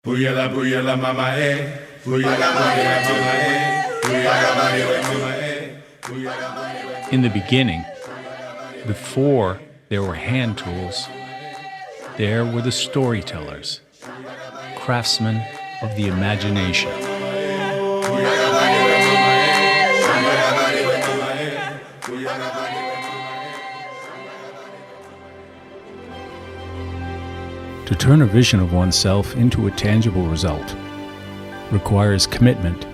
Booyala mama eh. Booyala mama eh. Booyala mama eh. In the beginning, before there were hand tools, there were the storytellers, craftsmen of the imagination. To turn a vision of oneself into a tangible result requires commitment,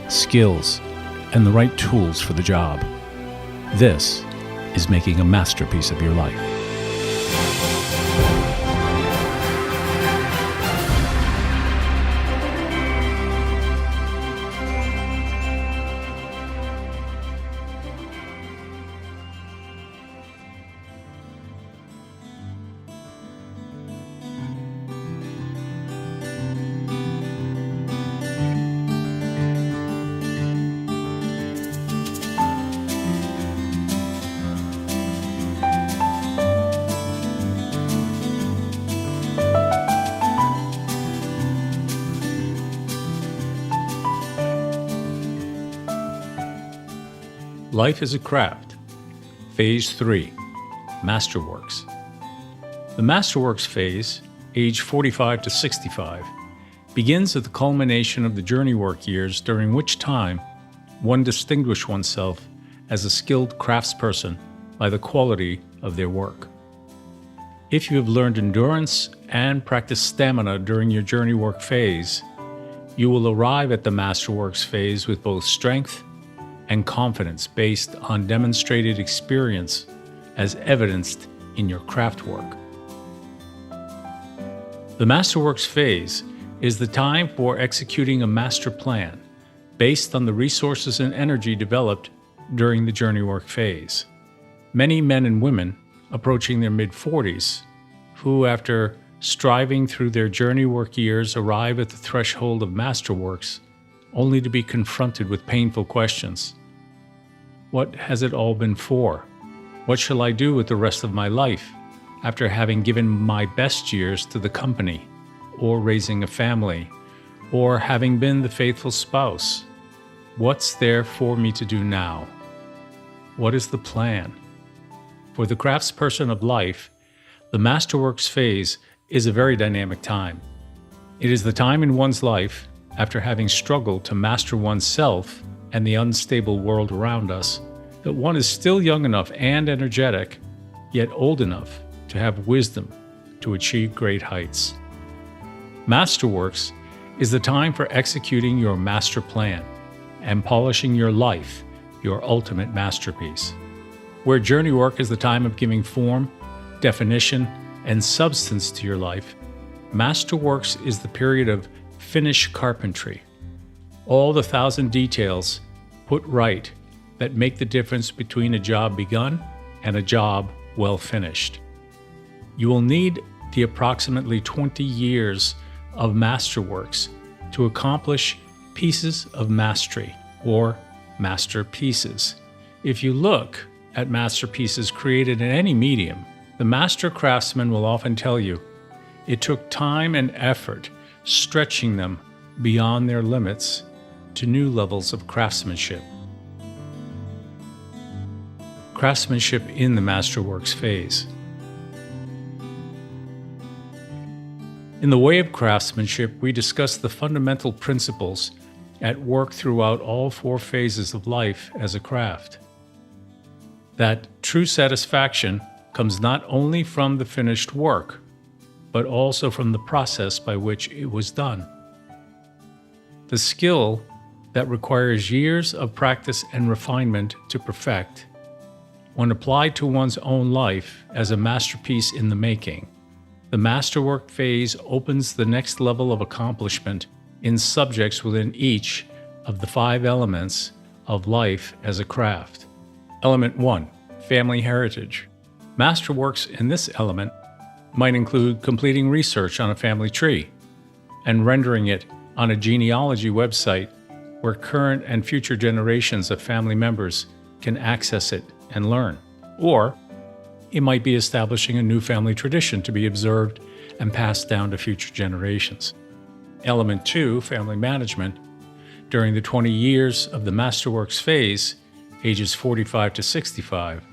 skills, and the right tools for the job. This is making a masterpiece of your life. Life is a Craft, Phase 3, Masterworks. The Masterworks phase, age 45 to 65, begins at the culmination of the journey work years, during which time one distinguishes oneself as a skilled craftsperson by the quality of their work. If you have learned endurance and practiced stamina during your journey work phase, you will arrive at the Masterworks phase with both strength and confidence based on demonstrated experience as evidenced in your craft work. The Masterworks phase is the time for executing a master plan based on the resources and energy developed during the journey work phase. Many men and women approaching their mid-40s who, after striving through their journey work years, arrive at the threshold of Masterworks only to be confronted with painful questions. What has it all been for? What shall I do with the rest of my life after having given my best years to the company, or raising a family, or having been the faithful spouse? What's there for me to do now? What is the plan? For the craftsperson of life, the Masterworks phase is a very dynamic time. It is the time in one's life, after having struggled to master oneself and the unstable world around us, that one is still young enough and energetic, yet old enough to have wisdom to achieve great heights. Masterworks is the time for executing your master plan and polishing your life, your ultimate masterpiece. Where journey work is the time of giving form, definition, and substance to your life, Masterworks is the period of finish carpentry. All the 1,000 details put right that make the difference between a job begun and a job well finished. You will need the approximately 20 years of Masterworks to accomplish pieces of mastery, or masterpieces. If you look at masterpieces created in any medium, the master craftsman will often tell you it took time and effort stretching them beyond their limits to new levels of craftsmanship. Craftsmanship in the Masterworks phase. In the way of craftsmanship, we discuss the fundamental principles at work throughout all 4 phases of life as a craft. That true satisfaction comes not only from the finished work, but also from the process by which it was done. The skill that requires years of practice and refinement to perfect, when applied to one's own life as a masterpiece in the making, the Masterwork phase opens the next level of accomplishment in subjects within each of the 5 elements of life as a craft. Element 1, family heritage. Masterworks in this element might include completing research on a family tree and rendering it on a genealogy website where current and future generations of family members can access it and learn. Or it might be establishing a new family tradition to be observed and passed down to future generations. Element 2, family management. During the 20 years of the Masterworks phase, ages 45 to 65,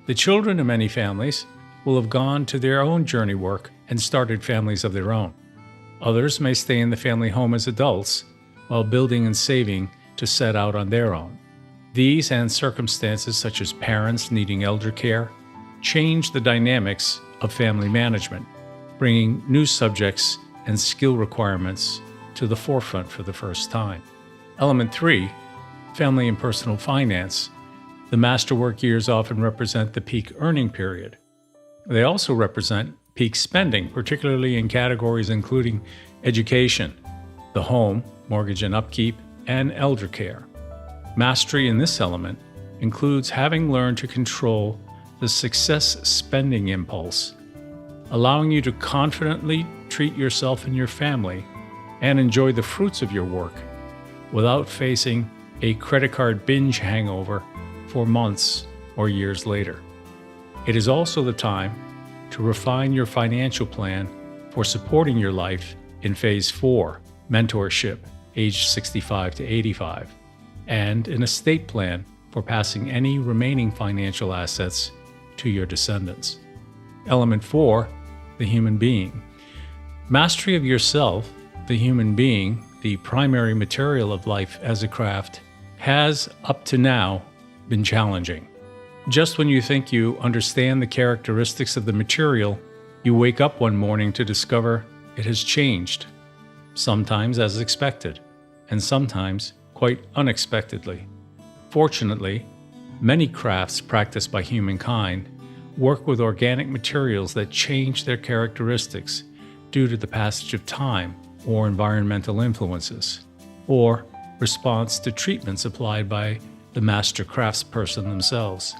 the children of many families will have gone to their own journey work and started families of their own. Others may stay in the family home as adults while building and saving to set out on their own. These and circumstances such as parents needing elder care change the dynamics of family management, bringing new subjects and skill requirements to the forefront for the first time. Element 3, family and personal finance. The masterwork years often represent the peak earning period. They also represent peak spending, particularly in categories including education, the home, mortgage and upkeep, and elder care. Mastery in this element includes having learned to control the success spending impulse, allowing you to confidently treat yourself and your family and enjoy the fruits of your work without facing a credit card binge hangover for months or years later. It is also the time to refine your financial plan for supporting your life in Phase 4, mentorship, age 65 to 85, and an estate plan for passing any remaining financial assets to your descendants. Element 4, the human being. Mastery of yourself, the human being, the primary material of life as a craft, has, up to now, been challenging. Just when you think you understand the characteristics of the material, you wake up one morning to discover it has changed, sometimes as expected, and sometimes quite unexpectedly. Fortunately, many crafts practiced by humankind work with organic materials that change their characteristics due to the passage of time or environmental influences, or response to treatments applied by the master craftsperson themselves.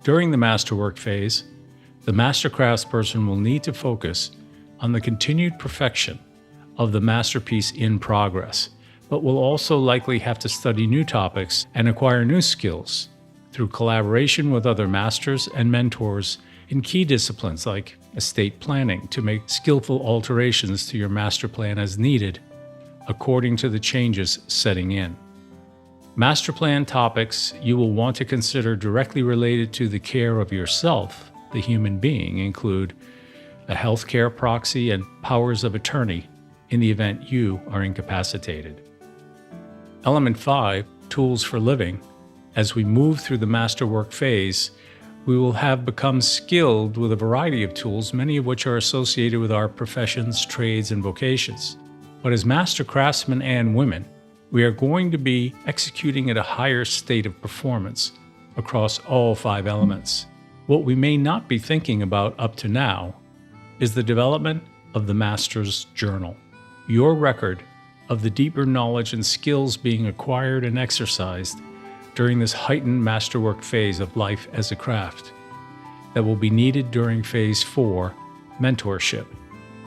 During the masterwork phase, the master craftsperson will need to focus on the continued perfection of the masterpiece in progress, but will also likely have to study new topics and acquire new skills through collaboration with other masters and mentors in key disciplines like estate planning to make skillful alterations to your master plan as needed according to the changes setting in. Master plan topics you will want to consider directly related to the care of yourself, the human being, include a healthcare proxy and powers of attorney in the event you are incapacitated. Element 5, tools for living. As we move through the masterwork phase, we will have become skilled with a variety of tools, many of which are associated with our professions, trades, and vocations. But as master craftsmen and women, we are going to be executing at a higher state of performance across all 5 elements. What we may not be thinking about up to now is the development of the master's journal, your record of the deeper knowledge and skills being acquired and exercised during this heightened masterwork phase of life as a craft that will be needed during Phase 4, mentorship,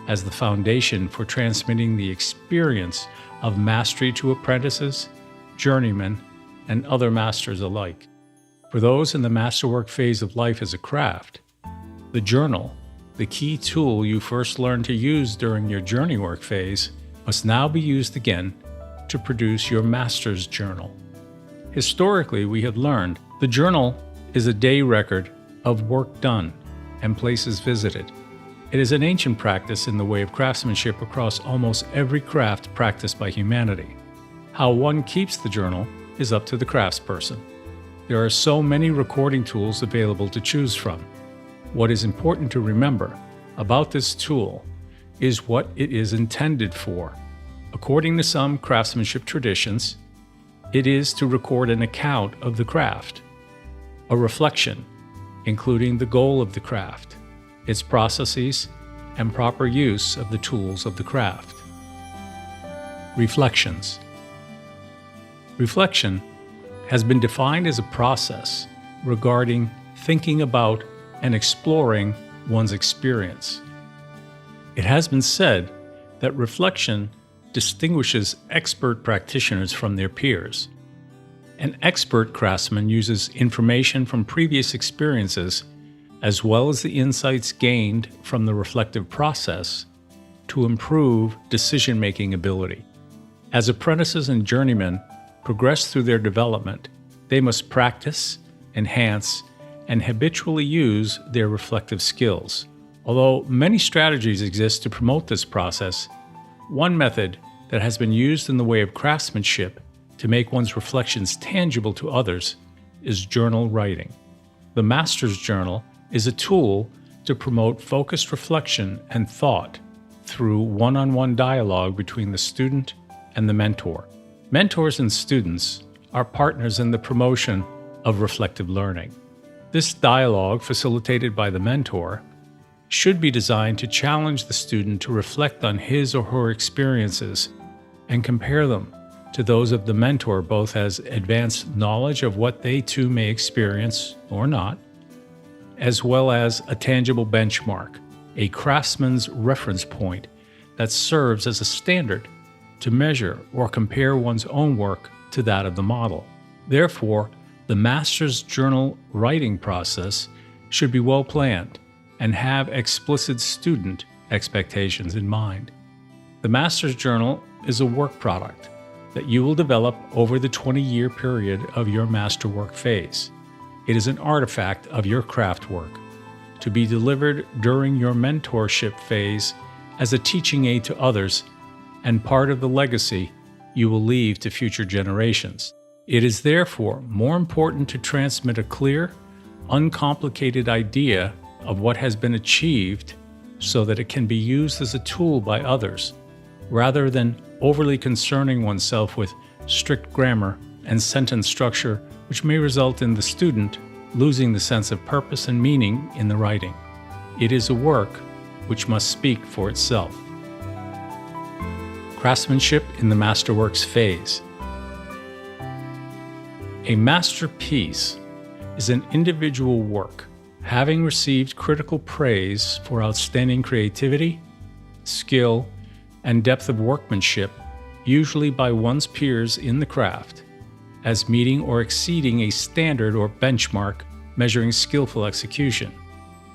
as the foundation for transmitting the experience of mastery to apprentices, journeymen, and other masters alike. For those in the masterwork phase of life as a craft, the journal, the key tool you first learned to use during your journey work phase, must now be used again to produce your master's journal. Historically, we have learned the journal is a day record of work done and places visited. It is an ancient practice in the way of craftsmanship across almost every craft practiced by humanity. How one keeps the journal is up to the craftsperson. There are so many recording tools available to choose from. What is important to remember about this tool is what it is intended for. According to some craftsmanship traditions, it is to record an account of the craft, a reflection, including the goal of the craft, its processes, and proper use of the tools of the craft. Reflections. Reflection has been defined as a process regarding thinking about and exploring one's experience. It has been said that reflection distinguishes expert practitioners from their peers. An expert craftsman uses information from previous experiences, as well as the insights gained from the reflective process, to improve decision-making ability. As apprentices and journeymen progress through their development, they must practice, enhance, and habitually use their reflective skills. Although many strategies exist to promote this process, one method that has been used in the way of craftsmanship to make one's reflections tangible to others is journal writing. The Master's Journal is a tool to promote focused reflection and thought through one-on-one dialogue between the student and the mentor. Mentors and students are partners in the promotion of reflective learning. This dialogue, facilitated by the mentor, should be designed to challenge the student to reflect on his or her experiences and compare them to those of the mentor, both as advanced knowledge of what they too may experience or not, as well as a tangible benchmark, a craftsman's reference point that serves as a standard to measure or compare one's own work to that of the model. Therefore, the Master's Journal writing process should be well planned and have explicit student expectations in mind. The Master's Journal is a work product that you will develop over the 20-year period of your Masterwork phase. It is an artifact of your craft work to be delivered during your mentorship phase as a teaching aid to others and part of the legacy you will leave to future generations. It is therefore more important to transmit a clear, uncomplicated idea of what has been achieved so that it can be used as a tool by others, rather than overly concerning oneself with strict grammar and sentence structure, which may result in the student losing the sense of purpose and meaning in the writing. It is a work which must speak for itself. Craftsmanship in the Masterworks phase. A masterpiece is an individual work having received critical praise for outstanding creativity, skill, and depth of workmanship, usually by one's peers in the craft, as meeting or exceeding a standard or benchmark measuring skillful execution.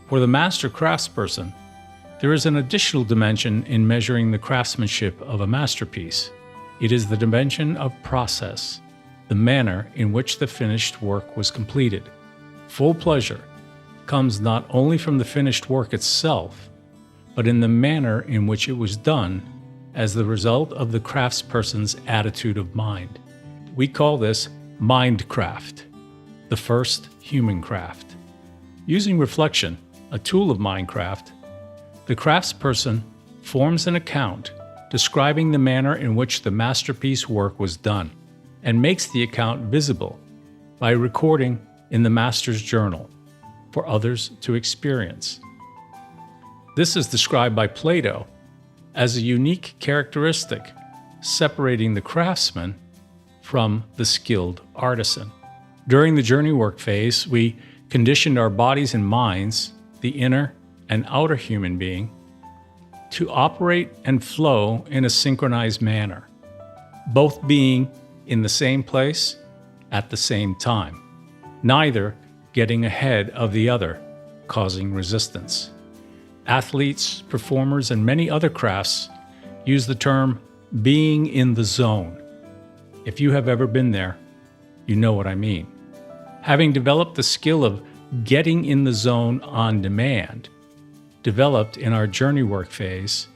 For the master craftsperson, there is an additional dimension in measuring the craftsmanship of a masterpiece. It is the dimension of process, the manner in which the finished work was completed. Full pleasure comes not only from the finished work itself, but in the manner in which it was done as the result of the craftsperson's attitude of mind. We call this mindcraft, the first human craft. Using reflection, a tool of mindcraft, the craftsperson forms an account describing the manner in which the masterpiece work was done and makes the account visible by recording in the Master's Journal for others to experience. This is described by Plato as a unique characteristic separating the craftsman from the skilled artisan. During the journey work phase, we conditioned our bodies and minds, the inner and outer human being, to operate and flow in a synchronized manner, both being in the same place at the same time, neither getting ahead of the other, causing resistance. Athletes, performers, and many other crafts use the term being in the zone. If you have ever been there, you know what I mean. Having developed the skill of getting in the zone on demand, developed in our journey work phase,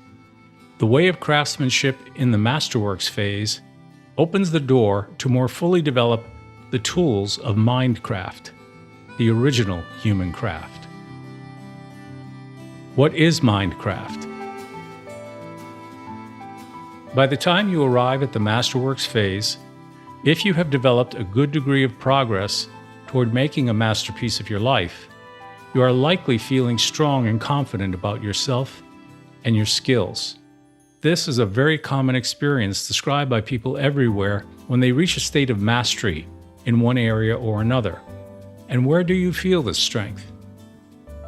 the way of craftsmanship in the Masterworks phase opens the door to more fully develop the tools of mindcraft, the original human craft. What is mindcraft? By the time you arrive at the Masterworks phase, if you have developed a good degree of progress toward making a masterpiece of your life, you are likely feeling strong and confident about yourself and your skills. This is a very common experience described by people everywhere when they reach a state of mastery in one area or another. And where do you feel this strength?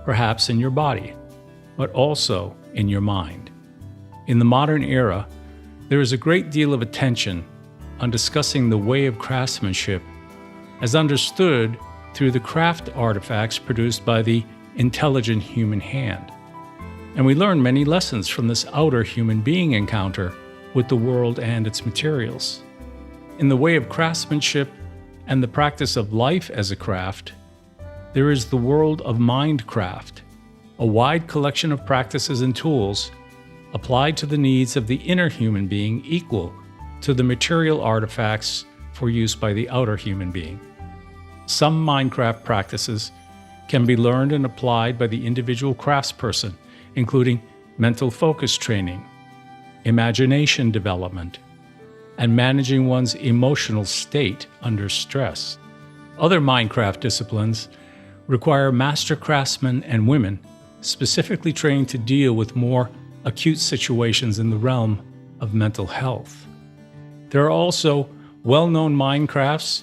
Perhaps in your body, but also in your mind. In the modern era, there is a great deal of attention on discussing the way of craftsmanship as understood through the craft artifacts produced by the intelligent human hand. And we learn many lessons from this outer human being encounter with the world and its materials. In the way of craftsmanship and the practice of life as a craft, there is the world of mindcraft, a wide collection of practices and tools applied to the needs of the inner human being equal to the material artifacts for use by the outer human being. Some Mindcraft practices can be learned and applied by the individual craftsperson, including mental focus training, imagination development, and managing one's emotional state under stress. Other Mindcraft disciplines require master craftsmen and women specifically trained to deal with more acute situations in the realm of mental health. There are also well-known Mindcrafts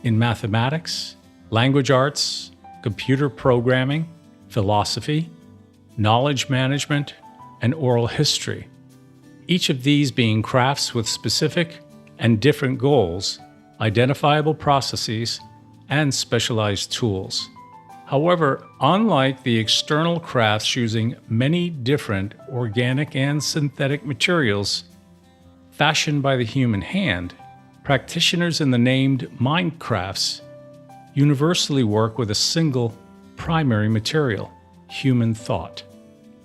in mathematics, language arts, computer programming, philosophy, knowledge management, and oral history. Each of these being crafts with specific and different goals, identifiable processes, and specialized tools. However, unlike the external crafts using many different organic and synthetic materials fashioned by the human hand, practitioners in the named Mindcrafts universally work with a single primary material, human thought.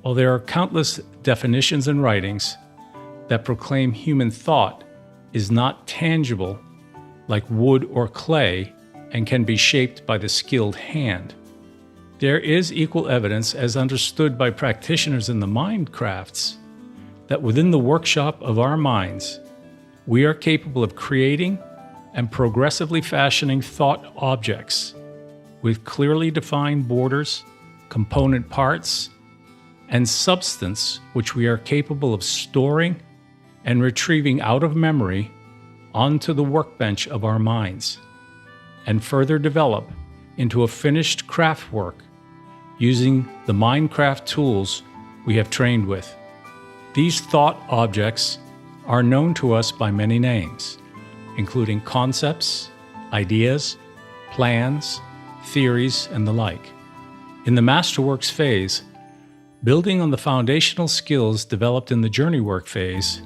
While there are countless definitions and writings that proclaim human thought is not tangible like wood or clay and can be shaped by the skilled hand, there is equal evidence, as understood by practitioners in the Mindcrafts, that within the workshop of our minds, we are capable of creating and progressively fashioning thought objects with clearly defined borders, component parts, and substance which we are capable of storing and retrieving out of memory onto the workbench of our minds, and further develop into a finished craft work using the Mindcraft tools we have trained with. These thought objects are known to us by many names, including concepts, ideas, plans, theories, and the like. In the Masterworks phase, building on the foundational skills developed in the Journey Work phase,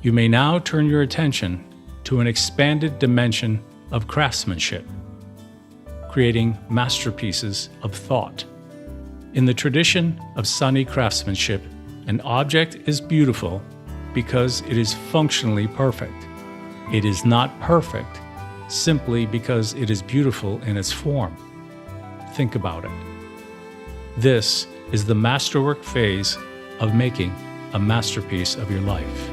you may now turn your attention to an expanded dimension of craftsmanship, creating masterpieces of thought. In the tradition of Sunni craftsmanship, an object is beautiful because it is functionally perfect. It is not perfect simply because it is beautiful in its form. Think about it. This is the masterwork phase of making a masterpiece of your life.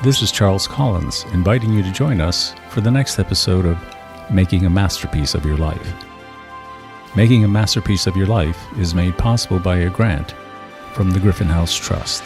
This is Charles Collins, inviting you to join us for the next episode of Making a Masterpiece of Your Life. Making a Masterpiece of Your Life is made possible by a grant from the Griffin House Trust.